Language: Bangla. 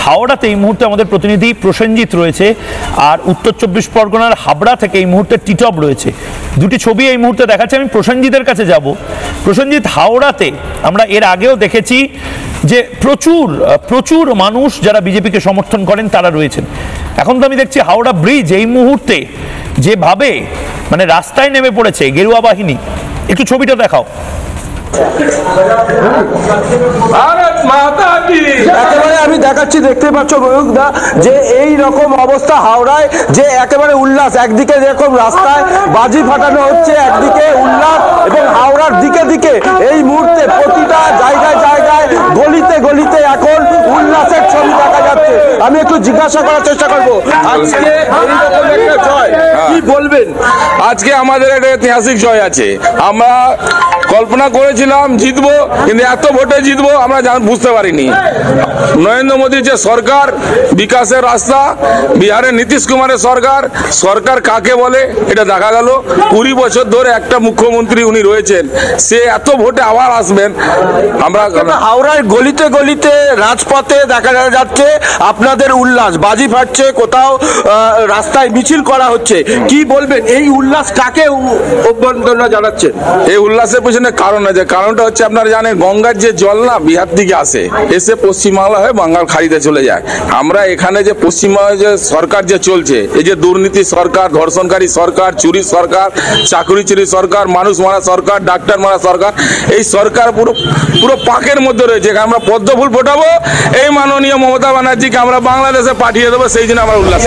হাওড়াতে এই মুহূর্তে আমাদের প্রতিনিধি প্রসেনজিৎ রয়েছে, আর উত্তর 24 পরগনার হাবড়া থেকে এই মুহূর্তে টিটপ রয়েছে। দুটি ছবি এই মুহূর্তে দেখাচ্ছে। আমি প্রসেনজিতের কাছে যাব। প্রসেনজিৎ, হাওড়াতে আমরা এর আগেও দেখেছি যে প্রচুর মানুষ যারা বিজেপিকে সমর্থন করেন তারা রয়েছেন। এখন তো আমি দেখছি হাওড়া ব্রিজ এই মুহূর্তে যেভাবে মানে রাস্তায় নেমে পড়েছে গেরুয়া বাহিনী, একটু ছবিটা দেখাও। একেবারে আমি দেখাচ্ছি, দেখতে পাচ্ছ ময়ূকদা যে এই রকম অবস্থা হাওড়ায়, যে একেবারে উল্লাস। একদিকে যেরকম রাস্তায় বাজি ফাটানো হচ্ছে, একদিকে উল্লাস, এবং হাওড়ার দিকে দিকে এই মুহূর্তে প্রতিটা জায়গায় জায়গায় গলিতে গলিতে এখন উল্লাসের ছবি দেখা যাচ্ছে। আমি একটু জিজ্ঞাসা করার চেষ্টা করবো, আজকে এইরকম একটা জয় কি বলবেন? আজকে আমাদের একটা ঐতিহাসিক জয় আছে। আমরা কল্পনা করেছিলাম জিতবো, কিন্তু এত ভোটে জিতবো আমরা বুঝতে পারিনি। নরেন্দ্র মোদীর যে সরকার, বিকাশের রাস্তা, বিহারের নীতিশ কুমারের সরকার কাকে বলে এটা দেখা গেল। 20 বছর ধরে একটা মুখ্যমন্ত্রী উনি রয়েছেন, সে এত ভোটে আবার আসবেন। আমরা হাওড়ায় গলিতে গলিতে রাজপথে দেখা যাচ্ছে আপনাদের উল্লাস, বাজি ফাটছে, কোথাও রাস্তায় মিছিল করা হচ্ছে। কি বলবেন, এই উল্লাস কাকে অভ্যর্থনা জানাচ্ছেন? এই উল্লাসের পেছনে কারণ আছে। কারণটা হচ্ছে আপনারা জানেন গঙ্গার যে জল না বিহার থেকে আসে, এসে পশ্চিমবাংলা হয়ে বাঙ্গাল খাড়িতে চলে যায়। আমরা এখানে যে পশ্চিমবাংলায় যে সরকার যে চলছে, এই যে দুর্নীতি সরকার, ধর্ষণকারী সরকার, চুরি সরকার, চাকরি চুরি সরকার, মানুষ মারা সরকার, ডাক্তার মারা সরকার, এই সরকার পুরো পাকের মধ্যে রয়েছে। আমরা পদ্ম ফুল ফোটাবো, এই মাননীয় মমতা ব্যানার্জিকে আমরা বাংলাদেশে পাঠিয়ে দেবো, সেই জন্য আমরা উল্লাস।